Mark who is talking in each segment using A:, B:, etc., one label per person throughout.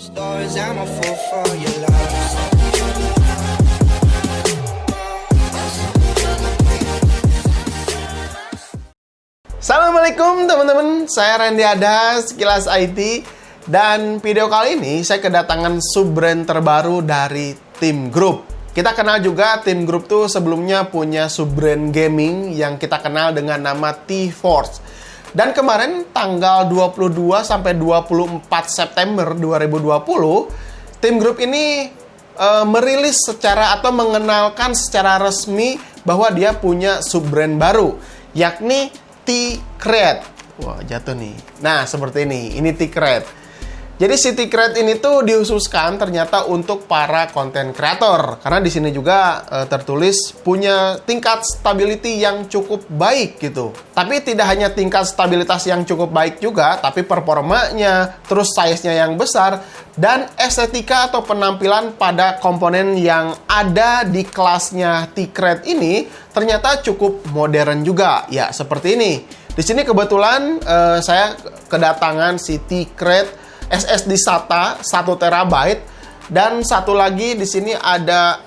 A: Stars, I'm a fool for your love.
B: Assalamualaikum teman-teman, saya Randy Adas, Kilas IT. Dan video kali ini saya kedatangan sub-brand terbaru dari Team Group. Kita kenal juga Team Group tuh sebelumnya punya sub-brand gaming yang kita kenal dengan nama T-Force. Dan kemarin tanggal 22 sampai 24 September 2020, Team Group ini merilis secara atau mengenalkan secara resmi bahwa dia punya sub-brand baru, yakni T-Create. Wah, jatuh nih. Nah, seperti ini. Ini T-Create. Jadi si T-Create ini tuh dihususkan ternyata untuk para konten kreator. Karena di sini juga tertulis punya tingkat stability yang cukup baik gitu. Tapi tidak hanya tingkat stabilitas yang cukup baik juga, tapi performanya, terus size-nya yang besar, dan estetika atau penampilan pada komponen yang ada di kelasnya T-Create ini ternyata cukup modern juga. Ya, seperti ini. Di sini kebetulan saya kedatangan si T-Create SSD SATA 1 TB, dan satu lagi di sini ada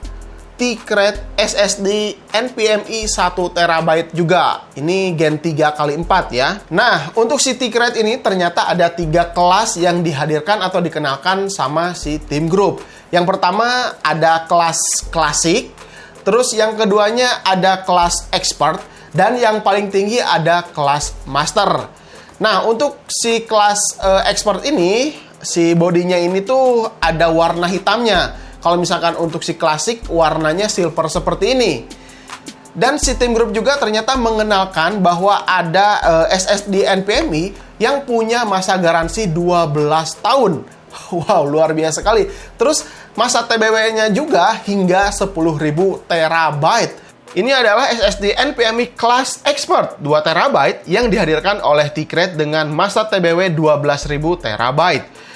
B: T-Create SSD NVMe 1 TB juga. Ini Gen 3x4 ya. Nah, untuk si T-Create ini ternyata ada 3 kelas yang dihadirkan atau dikenalkan sama si Team Group. Yang pertama ada kelas klasik, terus yang keduanya ada kelas expert, dan yang paling tinggi ada kelas master. Nah, untuk si kelas expert ini, si bodinya ini tuh ada warna hitamnya. Kalau misalkan untuk si klasik, warnanya silver seperti ini. Dan si Team Group juga ternyata mengenalkan bahwa ada SSD NVMe yang punya masa garansi 12 tahun. Wow, luar biasa sekali. Terus masa TBW-nya juga hingga 10.000 terabyte. Ini adalah SSD NVMe Class Expert 2 TB yang dihadirkan oleh T-Create dengan masa TBW 12.000 TB.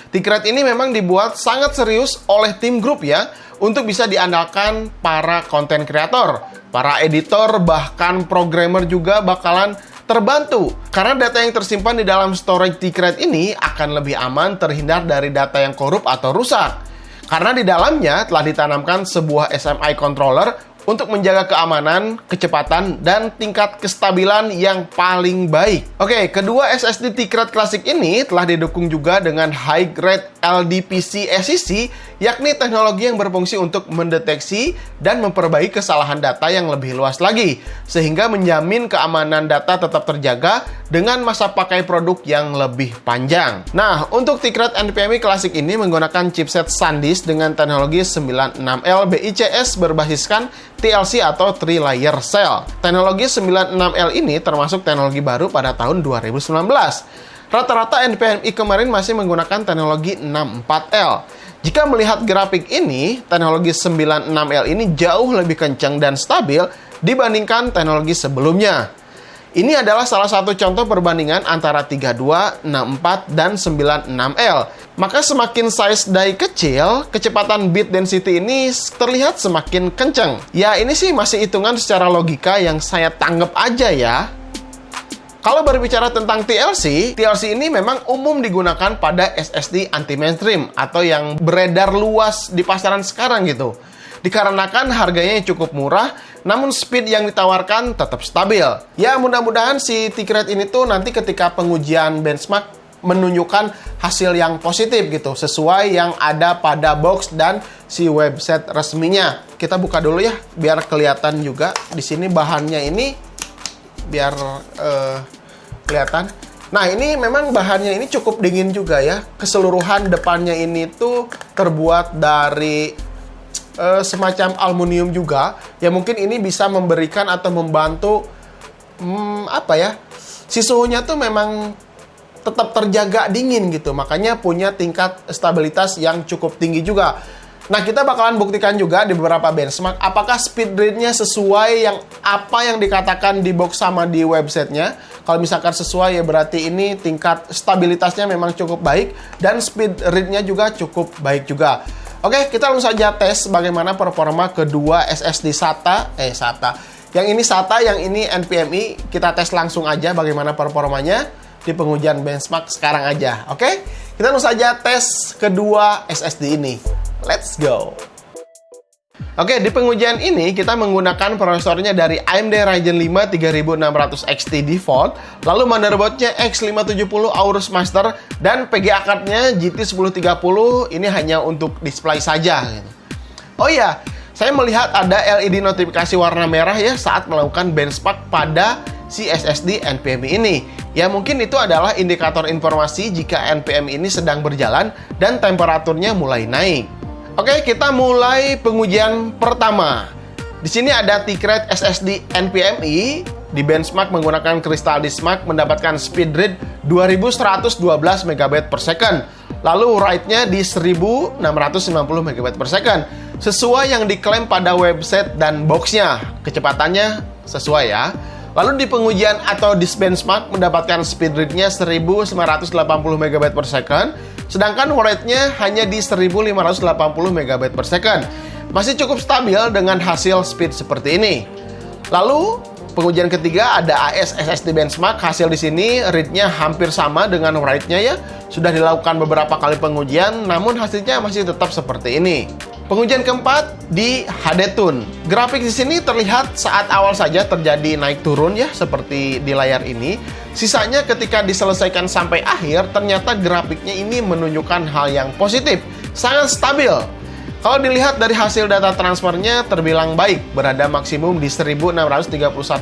B: T-Create ini memang dibuat sangat serius oleh Team Group ya, untuk bisa diandalkan para konten kreator, para editor, bahkan programmer juga bakalan terbantu. Karena data yang tersimpan di dalam storage T-Create ini akan lebih aman terhindar dari data yang korup atau rusak. Karena di dalamnya telah ditanamkan sebuah SMI controller untuk menjaga keamanan, kecepatan, dan tingkat kestabilan yang paling baik. Oke, kedua SSD T-Create Classic ini telah didukung juga dengan High Grade LDPC SCC, yakni teknologi yang berfungsi untuk mendeteksi dan memperbaiki kesalahan data yang lebih luas lagi, sehingga menjamin keamanan data tetap terjaga dengan masa pakai produk yang lebih panjang. Nah, untuk T-Create NVMe Classic ini menggunakan chipset SanDisk dengan teknologi 96L BICS berbasiskan TLC atau Tri-Layer Cell. Teknologi 96L ini termasuk teknologi baru pada tahun 2019. Rata-rata NVMe kemarin masih menggunakan teknologi 64L. Jika melihat grafik ini, teknologi 96L ini jauh lebih kencang dan stabil dibandingkan teknologi sebelumnya. Ini adalah salah satu contoh perbandingan antara 32, 64, dan 96L. Maka semakin size die kecil, kecepatan bit density ini terlihat semakin kencang. Ya, ini sih masih hitungan secara logika yang saya tanggap aja ya. Kalau berbicara tentang TLC ini memang umum digunakan pada SSD anti-mainstream atau yang beredar luas di pasaran sekarang gitu. Dikarenakan harganya yang cukup murah, namun speed yang ditawarkan tetap stabil. Ya, mudah-mudahan si T-Create ini tuh nanti ketika pengujian benchmark menunjukkan hasil yang positif gitu, sesuai yang ada pada box dan si website resminya. Kita buka dulu ya, biar kelihatan juga. Di sini bahannya ini, biar kelihatan. Nah, ini memang bahannya ini cukup dingin juga ya. Keseluruhan depannya ini tuh terbuat dari semacam aluminium juga, ya mungkin ini bisa memberikan atau membantu si suhunya tuh memang tetap terjaga dingin gitu, makanya punya tingkat stabilitas yang cukup tinggi juga. Nah, kita bakalan buktikan juga di beberapa benchmark apakah speed read-nya sesuai yang apa yang dikatakan di box sama di websitenya. Kalau misalkan sesuai, ya berarti ini tingkat stabilitasnya memang cukup baik dan speed read-nya juga cukup baik juga. Oke, kita langsung saja tes bagaimana performa kedua SSD SATA. Yang ini SATA, yang ini NVMe. Kita tes langsung aja bagaimana performanya di pengujian benchmark sekarang aja. Oke, Kita langsung saja tes kedua SSD ini. Let's go! Oke, di pengujian ini kita menggunakan prosesornya dari AMD Ryzen 5 3600 XT default, lalu motherboardnya X570 Aorus Master, dan PGA card-nya GT1030. Ini hanya untuk display saja. Oh iya, saya melihat ada LED notifikasi warna merah ya saat melakukan benchmark pada si SSD NVMe ini. Ya mungkin itu adalah indikator informasi jika NVMe ini sedang berjalan dan temperaturnya mulai naik. Oke, kita mulai pengujian pertama. Di sini ada T-Crate SSD NVMe di benchmark menggunakan Crystal Disk Mark mendapatkan speed read 2112 MB per second. Lalu write-nya di 1690 MB per second. Sesuai yang diklaim pada website dan box-nya. Kecepatannya sesuai ya. Lalu di pengujian atau di benchmark mendapatkan speed read-nya 1980 MB per second, sedangkan write-nya hanya di 1580 MB per second. Masih cukup stabil dengan hasil speed seperti ini. Lalu pengujian ketiga ada AS SSD benchmark. Hasil di sini read-nya hampir sama dengan write-nya ya. Sudah dilakukan beberapa kali pengujian, namun hasilnya masih tetap seperti ini. Pengujian keempat di HD Tune. Grafik di sini terlihat saat awal saja terjadi naik turun ya, seperti di layar ini. Sisanya ketika diselesaikan sampai akhir, ternyata grafiknya ini menunjukkan hal yang positif, sangat stabil. Kalau dilihat dari hasil data transfernya terbilang baik, berada maksimum di 1631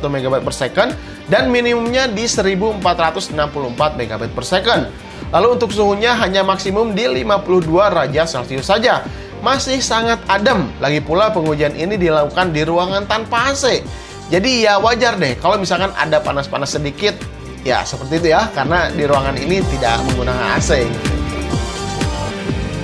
B: MB per second dan minimumnya di 1464 MB per second. Lalu untuk suhunya hanya maksimum di 52 derajat Celcius saja. Masih sangat adem. Lagi pula pengujian ini dilakukan di ruangan tanpa AC. Jadi ya wajar deh kalau misalkan ada panas-panas sedikit. Ya seperti itu ya, karena di ruangan ini tidak menggunakan AC.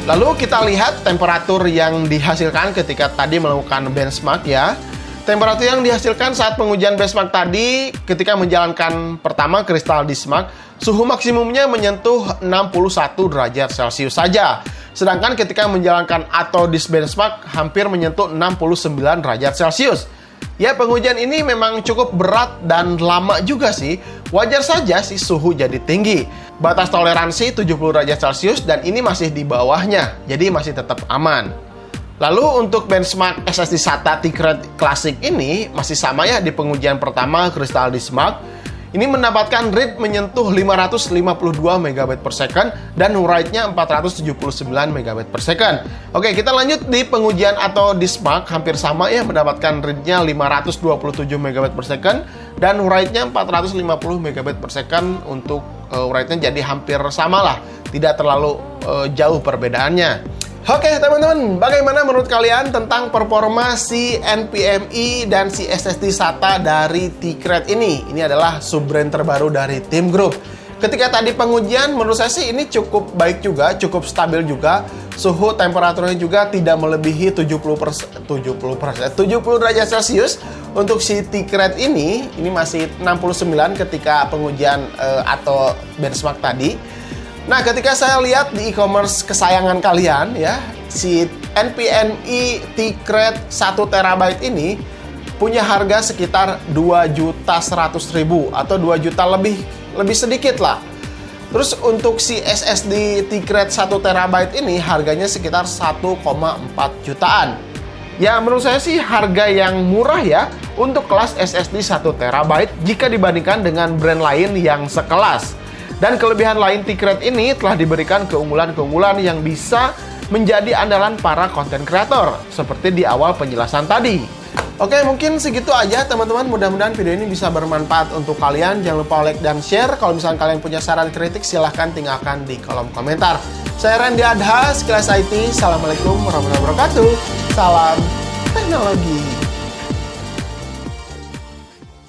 B: Lalu kita lihat temperatur yang dihasilkan ketika tadi melakukan benchmark ya. Temperatur yang dihasilkan saat pengujian benchmark tadi ketika menjalankan pertama Crystal Disk Mark, suhu maksimumnya menyentuh 61 derajat Celcius saja. Sedangkan ketika menjalankan atau disk benchmark hampir menyentuh 69 derajat Celcius. Ya, pengujian ini memang cukup berat dan lama juga sih. Wajar saja sih suhu jadi tinggi. Batas toleransi 70 derajat Celcius dan ini masih di bawahnya. Jadi masih tetap aman. Lalu untuk benchmark SSD SATA T-Crate Classic ini masih sama ya di pengujian pertama Crystal Disk Mark. Ini mendapatkan read menyentuh 552 MB per second dan write-nya 479 MB per second. Oke, kita lanjut di pengujian atau disk mark hampir sama ya, mendapatkan read-nya 527 MB per second dan write-nya 450 MB per second. Untuk write-nya jadi hampir sama lah, tidak terlalu jauh perbedaannya. Oke teman-teman, bagaimana menurut kalian tentang performa si NVMe dan si SSD SATA dari T-Crate ini? Ini adalah sub-brand terbaru dari Tim Group. Ketika tadi pengujian, menurut saya sih ini cukup baik juga, cukup stabil juga. Suhu temperaturnya juga tidak melebihi 70 derajat Celcius. Untuk si T-Crate ini masih 69 ketika pengujian atau benchmark tadi. Nah, ketika saya lihat di e-commerce kesayangan kalian ya, si NVMe T-Crate 1 TB ini punya harga sekitar 2.100.000 atau 2 juta lebih sedikit lah. Terus untuk si SSD T-Crate 1 TB ini harganya sekitar 1,4 jutaan. Ya, menurut saya sih harga yang murah ya untuk kelas SSD 1 TB jika dibandingkan dengan brand lain yang sekelas. Dan kelebihan lain T-Crate ini telah diberikan keunggulan-keunggulan yang bisa menjadi andalan para konten kreator, seperti di awal penjelasan tadi. Oke, mungkin segitu aja teman-teman. Mudah-mudahan video ini bisa bermanfaat untuk kalian. Jangan lupa like dan share. Kalau misalnya kalian punya saran kritik, silahkan tinggalkan di kolom komentar. Saya Randy Adha, Sekilas IT. Assalamualaikum warahmatullahi wabarakatuh. Salam teknologi.